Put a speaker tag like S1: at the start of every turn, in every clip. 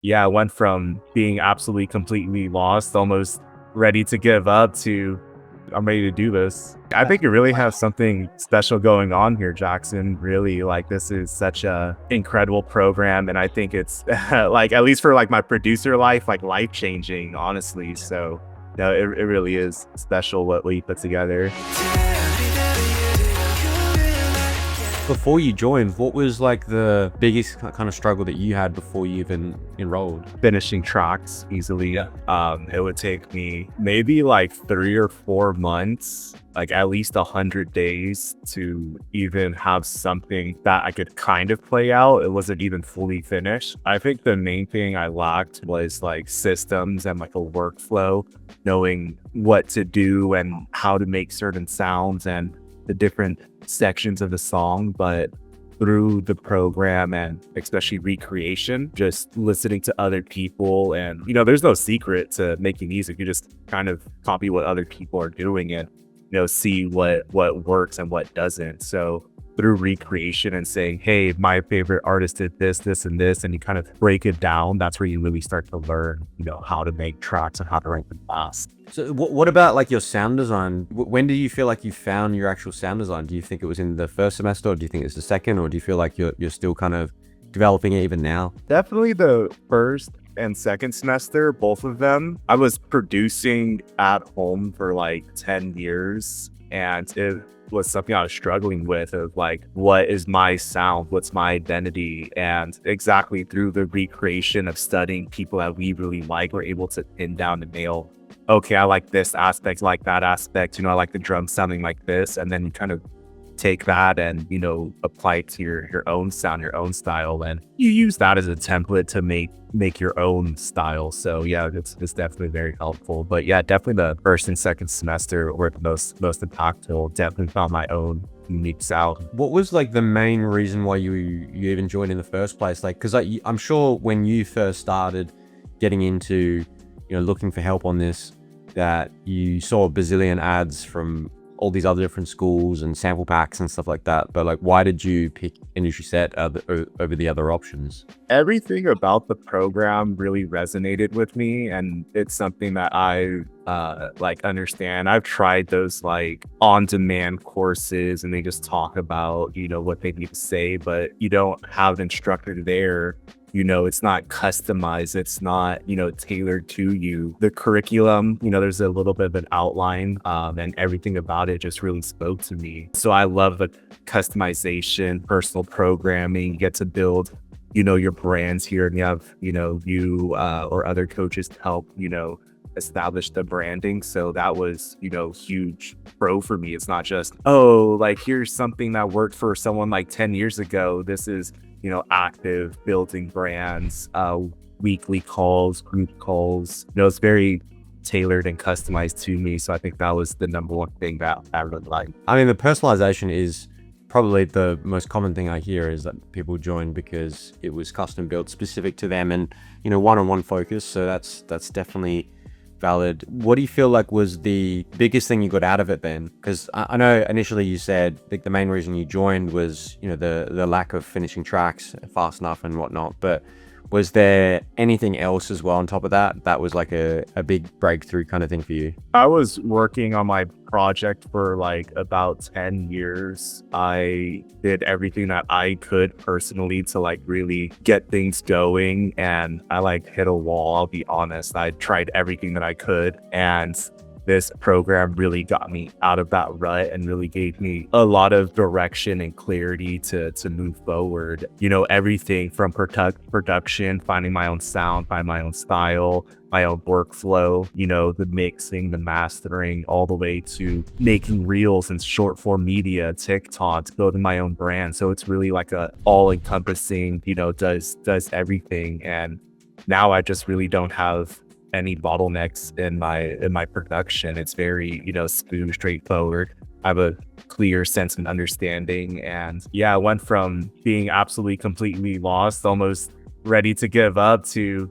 S1: yeah, I went from being absolutely completely lost, almost ready to give up to I'm ready to do this. I think you really have something special going on here, Jackson. Really, like this is such a incredible program, and I think it's like at least for like my producer life, like life changing, honestly. So no, it really is special what we put together.
S2: Before you joined, what was like the biggest kind of struggle that you had before you even enrolled?
S1: Finishing tracks easily.
S2: Yeah.
S1: It would take me maybe like 3 or 4 months, like at least 100 days to even have something that I could kind of play out. It wasn't even fully finished. I think the main thing I lacked was like systems and like a workflow, knowing what to do and how to make certain sounds and the different sections of the song. But through the program and especially recreation, just listening to other people. And, there's no secret to making music. You just kind of copy what other people are doing and, see what works and what doesn't. So through recreation and saying, hey, my favorite artist did this, this, and this, and you kind of break it down, that's where you really start to learn, how to make tracks and how to write them fast.
S2: So what about like your sound design? When do you feel like you found your actual sound design? Do you think it was in the first semester, or do you think it's the second, or do you feel like you're still kind of developing it even now?
S1: Definitely the first and second semester, both of them. I was producing at home for like 10 years, and it was something I was struggling with of like, what is my sound? What's my identity? And exactly through the recreation of studying people that we really like, we're able to pin down and nail, okay, I like this aspect, like that aspect, I like the drum sounding like this. And then you kind of take that and apply it to your own sound, your own style, and you use that as a template to make your own style. So yeah, it's definitely very helpful. But yeah, definitely the first and second semester were the most impactful. Definitely found my own unique sound.
S2: What was like the main reason why you even joined in the first place? Like, because I'm sure when you first started getting into looking for help on this, that you saw a bazillion ads from all these other different schools and sample packs and stuff like that. But like, why did you pick industry set over the other options?
S1: Everything about the program really resonated with me, and it's something that I like understand. I've tried those like on-demand courses, and they just talk about what they need to say, but you don't have an instructor there. It's not customized. It's not, tailored to you. The curriculum, there's a little bit of an outline, and everything about it just really spoke to me. So I love the customization, personal programming. You get to build, your brands here, and you have, you or other coaches to help, establish the branding. So that was, huge pro for me. It's not just, oh, like here's something that worked for someone like 10 years ago. This is, active building brands, weekly calls, group calls. It's very tailored and customized to me. So I think that was the number one thing that I really liked.
S2: I mean, the personalization is probably the most common thing I hear, is that people join because it was custom built specific to them and, one-on-one focus. So that's definitely valid. What do you feel like was the biggest thing you got out of it then? Because I know initially you said like the main reason you joined was, the lack of finishing tracks fast enough and whatnot. But was there anything else as well on top of that that was like a big breakthrough kind of thing for you?
S1: I was working on my project for like about 10 years. I did everything that I could personally to like really get things going. And I like hit a wall, I'll be honest. I tried everything that I could. And this program really got me out of that rut and really gave me a lot of direction and clarity to move forward. Everything from production, finding my own sound, find my own style, my own workflow, the mixing, the mastering, all the way to making reels and short form media, TikToks, building my own brand. So it's really like a all encompassing, does everything. And now I just really don't have any bottlenecks in my production. It's very, smooth, straightforward. I have a clear sense and understanding. And yeah, I went from being absolutely completely lost, almost ready to give up to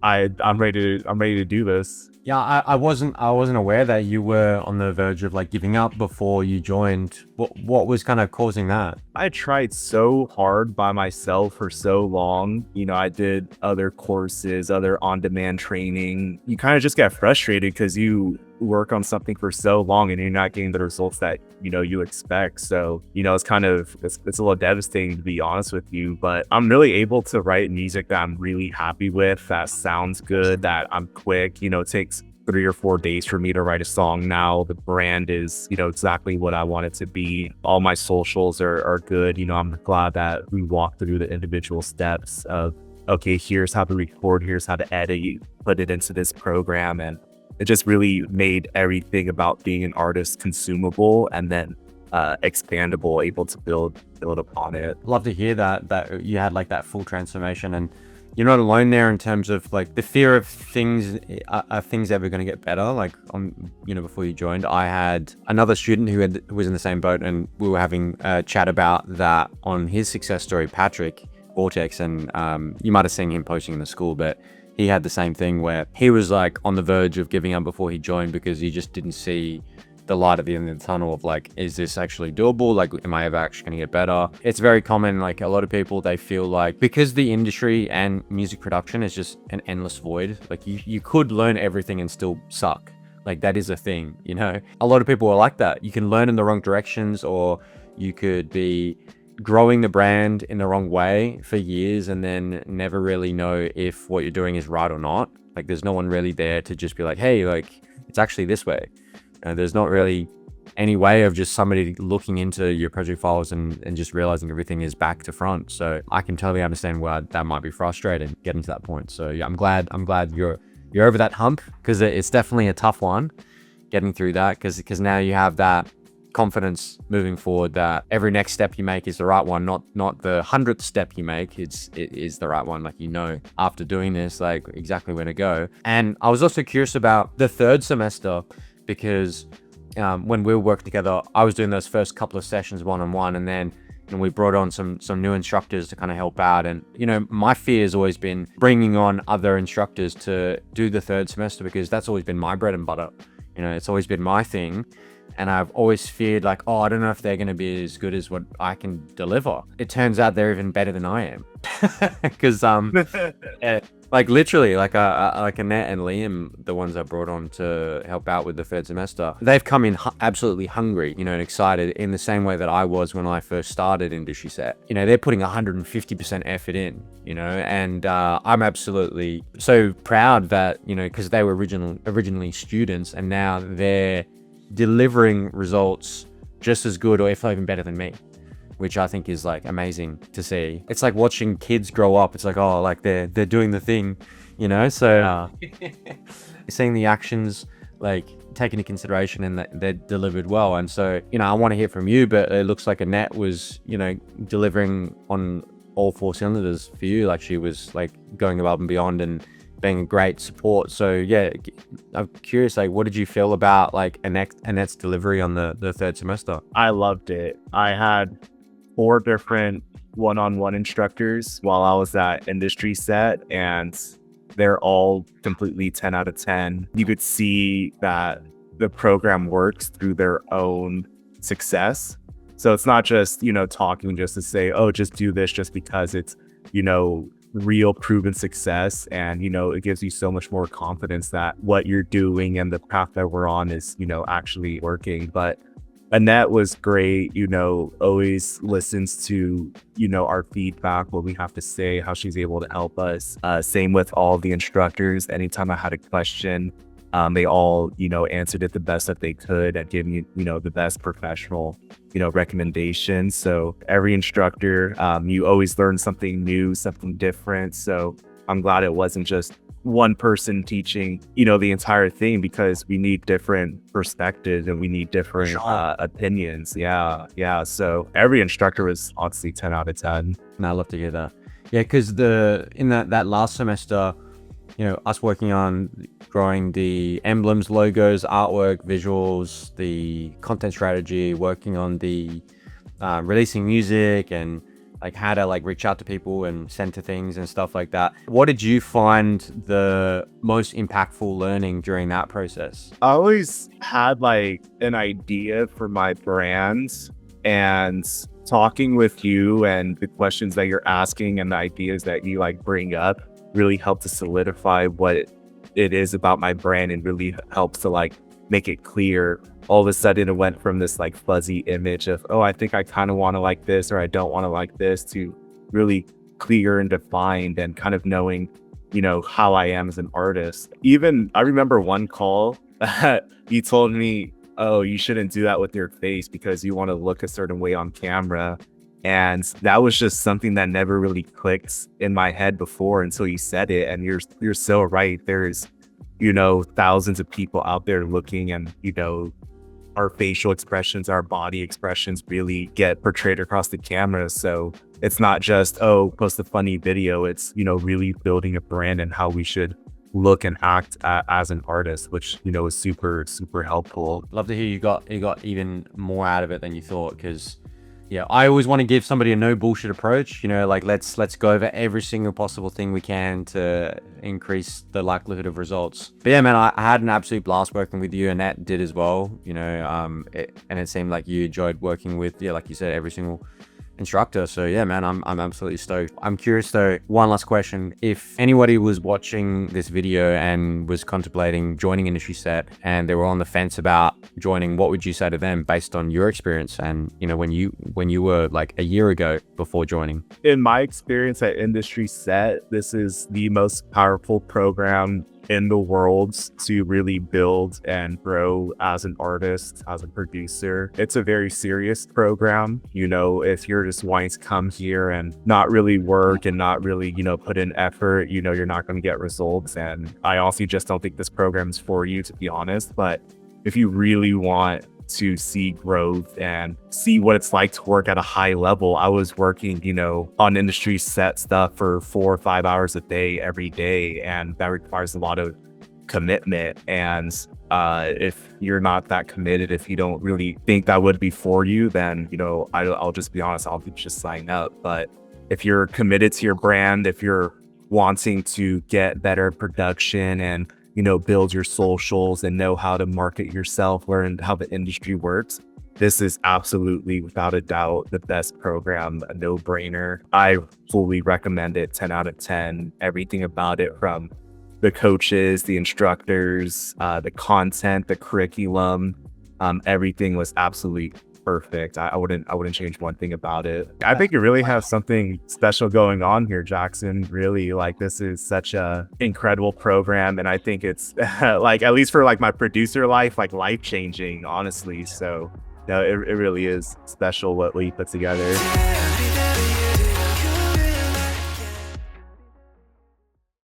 S1: I'm ready to do this.
S2: Yeah, I wasn't aware that you were on the verge of like giving up before you joined. What was kind of causing that?
S1: I tried so hard by myself for so long. I did other courses, other on demand training. You kind of just get frustrated because you work on something for so long and you're not getting the results that, you expect. So, it's a little devastating to be honest with you, but I'm really able to write music that I'm really happy with, that sounds good, that I'm quick. It takes 3 or 4 days for me to write a song now. The brand is, exactly what I want it to be. All my socials are good. I'm glad that we walked through the individual steps of, okay, here's how to record, here's how to edit, you put it into this program. And it just really made everything about being an artist consumable and then expandable, able to build upon it.
S2: Love to hear that you had like that full transformation, and you're not alone there in terms of like the fear of things. Are things ever going to get better? Like before you joined, I had another student who was in the same boat, and we were having a chat about that on his success story, Patrick Vortex, and you might have seen him posting in the school, but he had the same thing where he was like on the verge of giving up before he joined because he just didn't see the light at the end of the tunnel of like, is this actually doable? Like, am I ever actually going to get better? It's very common. Like a lot of people, they feel like because the industry and music production is just an endless void, like you could learn everything and still suck. Like that is a thing, A lot of people are like that. You can learn in the wrong directions, or you could be growing the brand in the wrong way for years and then never really know if what you're doing is right or not. Like there's no one really there to just be like, hey, like it's actually this way. There's not really any way of just somebody looking into your project files and just realizing everything is back to front. So I can totally understand why that might be frustrating getting to that point. So yeah, I'm glad you're over that hump, because it's definitely a tough one getting through that, because now you have that confidence moving forward that every next step you make is the right one, not the 100th step you make, it is the right one. Like, after doing this, like exactly where to go. And I was also curious about the third semester, because when we were working together, I was doing those first couple of sessions one-on-one, and then we brought on some new instructors to kind of help out. And my fear has always been bringing on other instructors to do the third semester, because that's always been my bread and butter. It's always been my thing, and I've always feared like, oh, I don't know if they're going to be as good as what I can deliver. It turns out they're even better than I am, because like literally, like Annette and Liam, the ones I brought on to help out with the third semester, they've come in absolutely hungry, and excited in the same way that I was when I first started Industry Set. They're putting 150% effort in, and I'm absolutely so proud that, because they were originally students, and now they're delivering results just as good, or if not even better than me, which I think is like amazing to see. It's like watching kids grow up. It's like, oh, like they're doing the thing, so seeing the actions like taken into consideration and that they're delivered well. And so, I want to hear from you, but it looks like Annette was, delivering on all 4 cylinders for you. Like she was like going above and beyond and being a great support. So yeah, I'm curious, like, what did you feel about like Annette's delivery on the third semester?
S1: I loved it. I had 4 different one-on-one instructors while I was at Industry Set, and they're all completely 10 out of 10. You could see that the program works through their own success. So it's not just, talking just to say, oh, just do this just because it's, real proven success. And, it gives you so much more confidence that what you're doing and the path that we're on is, actually working. But Annette was great, always listens to, our feedback, what we have to say, how she's able to help us. Same with all the instructors. Anytime I had a question, they all, answered it the best that they could and gave me, the best professional, recommendations. So every instructor, you always learn something new, something different. So I'm glad it wasn't just one person teaching, the entire thing, because we need different perspectives and we need different opinions. Yeah. So every instructor was honestly 10 out of 10.
S2: And I love to hear that. Yeah, because in that last semester, us working on growing the emblems, logos, artwork, visuals, the content strategy, working on the releasing music, and like how to like reach out to people and send to things and stuff like that. What did you find the most impactful learning during that process?
S1: I always had like an idea for my brand, and talking with you and the questions that you're asking and the ideas that you like bring up really help to solidify what it is about my brand, and really helps to like make it clear. All of a sudden it went from this like fuzzy image of, oh, I think I kind of want to like this or I don't want to like this, to really clear and defined, and kind of knowing, how I am as an artist. Even I remember one call that you told me, oh, you shouldn't do that with your face because you want to look a certain way on camera. And that was just something that never really clicked in my head before until you said it. And you're so right. There's, thousands of people out there looking, and, our facial expressions, our body expressions really get portrayed across the camera. So it's not just, oh, post a funny video. It's, really building a brand and how we should look and act as an artist, which, is super, super helpful.
S2: Love to hear you got even more out of it than you thought, because yeah, I always want to give somebody a no bullshit approach, like let's go over every single possible thing we can to increase the likelihood of results. But yeah, man, I had an absolute blast working with you, and that did as well, and it seemed like you enjoyed working with, yeah, like you said, every single instructor. So yeah, man, I'm absolutely stoked. I'm curious though, one last question. If anybody was watching this video and was contemplating joining Industry Set and they were on the fence about joining, what would you say to them based on your experience and when you were like a year ago before joining?
S1: In my experience at Industry Set, this is the most powerful program in the world to really build and grow as an artist, as a producer. It's a very serious program. If you're just wanting to come here and not really work and not really, put in effort, you're not going to get results. And I also just don't think this program is for you, to be honest. But if you really want to see growth and see what it's like to work at a high level, I was working, on Industry Set stuff for 4 or 5 hours a day, every day. And that requires a lot of commitment. And if you're not that committed, if you don't really think that would be for you, then, I'll just be honest, I'll just sign up. But if you're committed to your brand, if you're wanting to get better production and build your socials and know how to market yourself, learn how the industry works, this is absolutely, without a doubt, the best program, a no-brainer. I fully recommend it, 10 out of 10. Everything about it, from the coaches, the instructors, the content, the curriculum, everything was absolutely perfect. I wouldn't change one thing about it. I think you really have something special going on here, Jackson. Really, like, this is such a incredible program, and I think it's like, at least for like my producer life, like life-changing, honestly. So no, it really is special what we put together.